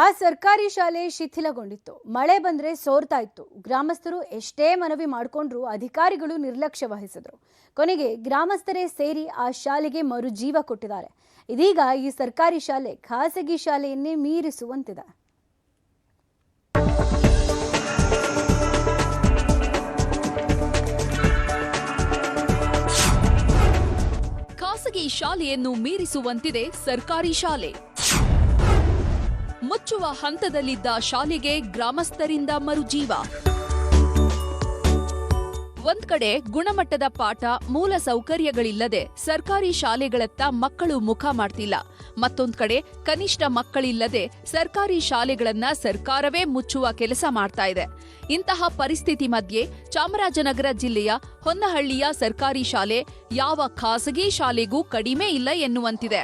ಆ ಸರ್ಕಾರಿ ಶಾಲೆ ಶಿಥಿಲಗೊಂಡಿತ್ತು. ಮಳೆ ಬಂದ್ರೆ ಸೋರ್ತಾ ಇತ್ತು. ಗ್ರಾಮಸ್ಥರು ಎಷ್ಟೇ ಮನವಿ ಮಾಡಿಕೊಂಡ್ರು ಅಧಿಕಾರಿಗಳು ನಿರ್ಲಕ್ಷ್ಯ ವಹಿಸಿದ್ರು. ಕೊನೆಗೆ ಗ್ರಾಮಸ್ಥರೇ ಸೇರಿ ಆ ಶಾಲೆಗೆ ಮರುಜೀವ ಕೊಟ್ಟಿದ್ದಾರೆ. ಇದೀಗ ಈ ಸರ್ಕಾರಿ ಶಾಲೆ ಖಾಸಗಿ ಶಾಲೆಯನ್ನೇ ಮೀರಿಸುವಂತಿದೆ. ಖಾಸಗಿ ಶಾಲೆಯನ್ನು ಮೀರಿಸುವಂತಿದೆ ಸರ್ಕಾರಿ ಶಾಲೆ. ಮುಚ್ಚುವ ಹಂತದಲ್ಲಿದ್ದ ಶಾಲೆಗೆ ಗ್ರಾಮಸ್ಥರಿಂದ ಮರುಜೀವ. ಒಂದ್ ಕಡೆ ಗುಣಮಟ್ಟದ ಪಾಠ, ಮೂಲ ಸೌಕರ್ಯಗಳಿಲ್ಲದೆ ಸರ್ಕಾರಿ ಶಾಲೆಗಳತ್ತ ಮಕ್ಕಳು ಮುಖ ಮಾಡ್ತಿಲ್ಲ. ಮತ್ತೊಂದ್ ಕಡೆ ಕನಿಷ್ಠ ಮಕ್ಕಳಿಲ್ಲದೆ ಸರ್ಕಾರಿ ಶಾಲೆಗಳನ್ನ ಸರ್ಕಾರವೇ ಮುಚ್ಚುವ ಕೆಲಸ ಮಾಡ್ತಾ ಇದೆ. ಇಂತಹ ಪರಿಸ್ಥಿತಿ ಮಧ್ಯೆ ಚಾಮರಾಜನಗರ ಜಿಲ್ಲೆಯ ಹೊನ್ನಹಳ್ಳಿಯ ಸರ್ಕಾರಿ ಶಾಲೆ ಯಾವ ಖಾಸಗಿ ಶಾಲೆಗೂ ಕಡಿಮೆ ಇಲ್ಲ ಎನ್ನುವಂತಿದೆ.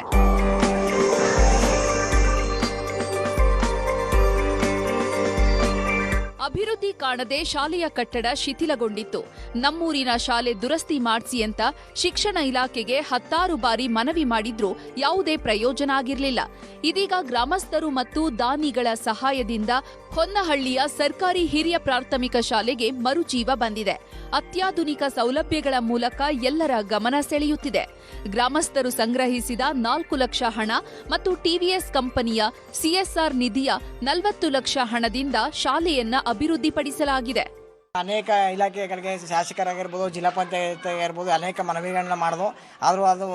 ಅಭಿವೃದ್ಧಿ ಕಾಣದೆ ಶಾಲೆಯ ಕಟ್ಟಡ ಶಿಥಿಲಗೊಂಡಿತ್ತು. ನಮ್ಮೂರಿನ ಶಾಲೆ ದುರಸ್ತಿ ಮಾಡಿಸಿ ಅಂತ ಶಿಕ್ಷಣ ಇಲಾಖೆಗೆ 10 ಬಾರಿ ಮನವಿ ಮಾಡಿದ್ರೂ ಯಾವುದೇ ಪ್ರಯೋಜನ ಆಗಿರಲಿಲ್ಲ. ಇದೀಗ ಗ್ರಾಮಸ್ಥರು ಮತ್ತು ದಾನಿಗಳ ಸಹಾಯದಿಂದ ಹೊನ್ನಹಳ್ಳಿಯ ಸರ್ಕಾರಿ ಹಿರಿಯ ಪ್ರಾಥಮಿಕ ಶಾಲೆಗೆ ಮರುಜೀವ ಬಂದಿದೆ. ಅತ್ಯಾಧುನಿಕ ಸೌಲಭ್ಯಗಳ ಮೂಲಕ ಎಲ್ಲರ ಗಮನ ಸೆಳೆಯುತ್ತಿದೆ. ಗ್ರಾಮಸ್ಥರು ಸಂಗ್ರಹಿಸಿದ 4 ಲಕ್ಷ ಹಣ ಮತ್ತು ಟಿವಿಎಸ್ ಕಂಪನಿಯ ಸಿಎಸ್ಆರ್ ನಿಧಿಯ 40 ಲಕ್ಷ ಹಣದಿಂದ ಶಾಲೆಯನ್ನ ಅಭಿವೃದ್ಧಿಪಡಿಸಲಾಗಿದೆ. ಅನೇಕ ಇಲಾಖೆಗಳಿಗೆ ಶಾಸಕರಾಗಿರ್ಬೋದು, ಜಿಲ್ಲಾ ಪಂಚಾಯತ್ ಆಗಿರ್ಬೋದು, ಅನೇಕ ಮನವಿಗಳನ್ನ ಮಾಡಿದ್ವು. ಆದರೂ ಅದು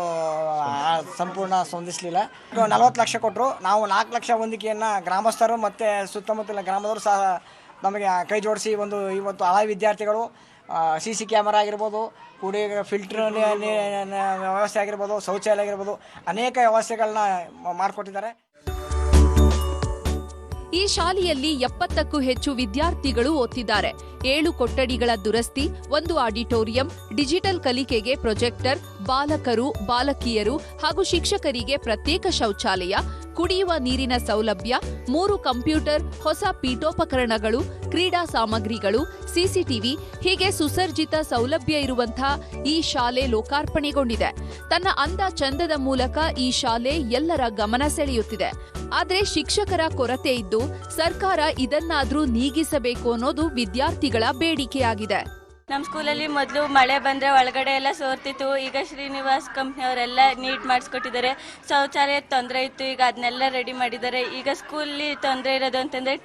ಸಂಪೂರ್ಣ ಸ್ಪಂದಿಸಲಿಲ್ಲ. 40 ಲಕ್ಷ ಕೊಟ್ಟರು. ನಾವು 4 ಲಕ್ಷ ಹೊಂದಿಕೆಯನ್ನು ಗ್ರಾಮಸ್ಥರು ಮತ್ತು ಸುತ್ತಮುತ್ತಲ ಗ್ರಾಮದವರು ಸಹ ನಮಗೆ ಕೈ ಜೋಡಿಸಿ ಇವತ್ತು ಹಳೆ ವಿದ್ಯಾರ್ಥಿಗಳು CC ಕ್ಯಾಮರಾ ಆಗಿರ್ಬೋದು, ಕುಡಿಯ ಫಿಲ್ಟರ್ ವ್ಯವಸ್ಥೆ ಆಗಿರ್ಬೋದು, ಶೌಚಾಲಯ ಆಗಿರ್ಬೋದು, ಅನೇಕ ವ್ಯವಸ್ಥೆಗಳನ್ನ ಮಾಡಿಕೊಟ್ಟಿದ್ದಾರೆ. ಈ ಶಾಲೆಯಲ್ಲಿ 70ಕ್ಕೂ ಹೆಚ್ಚು ವಿದ್ಯಾರ್ಥಿಗಳು ಓದ್ತಿದ್ದಾರೆ. 7 ಕೊಠಡಿಗಳ ದುರಸ್ತಿ, 1 ಆಡಿಟೋರಿಯಂ, ಡಿಜಿಟಲ್ ಕಲಿಕೆಗೆ ಪ್ರೊಜೆಕ್ಟರ್, ಬಾಲಕರು, ಬಾಲಕಿಯರು ಹಾಗೂ ಶಿಕ್ಷಕರಿಗೆ ಪ್ರತ್ಯೇಕ ಶೌಚಾಲಯ, ಕುಡಿಯುವ ನೀರಿನ ಸೌಲಭ್ಯ, 3 ಕಂಪ್ಯೂಟರ್, ಹೊಸ ಪೀಠೋಪಕರಣಗಳು, ಕ್ರೀಡಾ ಸಾಮಗ್ರಿಗಳು, ಸಿಸಿಟಿವಿ ಹೀಗೆ ಸುಸರ್ಜಿತ ಸೌಲಭ್ಯ ಇರುವಂತಹ ಈ ಶಾಲೆ ಲೋಕಾರ್ಪಣೆಗೊಂಡಿದೆ. ತನ್ನ ಅಂದ ಚಂದದ ಮೂಲಕ ಈ ಶಾಲೆ ಎಲ್ಲರ ಗಮನ ಸೆಳೆಯುತ್ತಿದೆ. ಆದರೆ ಶಿಕ್ಷಕರ ಕೊರತೆ ಇದ್ದು ಸರ್ಕಾರ ಇದನ್ನಾದ್ರೂ ನೀಗಿಸಬೇಕು ಅನ್ನೋದು ವಿದ್ಯಾರ್ಥಿಗಳ ಬೇಡಿಕೆಯಾಗಿದೆ. ನಮ್ಮ ಸ್ಕೂಲಲ್ಲಿ ಮೊದಲು ಮಳೆ ಬಂದರೆ ಒಳಗಡೆ ಎಲ್ಲ ಸೋರ್ತಿತ್ತು. ಈಗ ಶ್ರೀನಿವಾಸ್ ಕಂಪ್ನಿಯವರೆಲ್ಲ ನೀಟ್ ಮಾಡಿಸ್ಕೊಟ್ಟಿದ್ದಾರೆ. ಶೌಚಾಲಯದ ತೊಂದರೆ ಇತ್ತು, ಈಗ ಅದನ್ನೆಲ್ಲ ರೆಡಿ ಮಾಡಿದ್ದಾರೆ. ಈಗ ಸ್ಕೂಲಲ್ಲಿ ತೊಂದರೆ ಇರೋದು ಅಂತಂದರೆ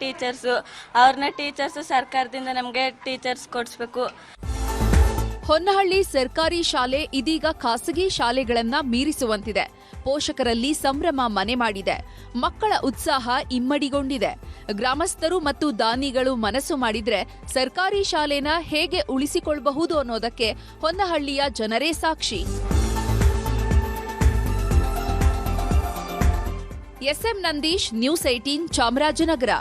ಟೀಚರ್ಸು ಸರ್ಕಾರದಿಂದ ನಮಗೆ ಟೀಚರ್ಸ್ ಕೊಡಿಸ್ಬೇಕು. ಹೊನ್ನಹಳ್ಳಿ ಸರ್ಕಾರಿ ಶಾಲೆ ಇದೀಗ ಖಾಸಗಿ ಶಾಲೆಗಳನ್ನ ಮೀರಿಸುವಂತಿದೆ. ಪೋಷಕರಲ್ಲಿ ಸಂಭ್ರಮ ಮನೆ ಮಾಡಿದೆ. ಮಕ್ಕಳ ಉತ್ಸಾಹ ಇಮ್ಮಡಿಗೊಂಡಿದೆ. ಗ್ರಾಮಸ್ಥರು ಮತ್ತು ದಾನಿಗಳು ಮನಸ್ಸು ಮಾಡಿದ್ರೆ ಸರ್ಕಾರಿ ಶಾಲೆನ ಹೇಗೆ ಉಳಿಸಿಕೊಳ್ಳಬಹುದು ಅನ್ನೋದಕ್ಕೆ ಹೊನ್ನಹಳ್ಳಿಯ ಜನರೇ ಸಾಕ್ಷಿ. SM Nandish, news 18, Chamarajanagar.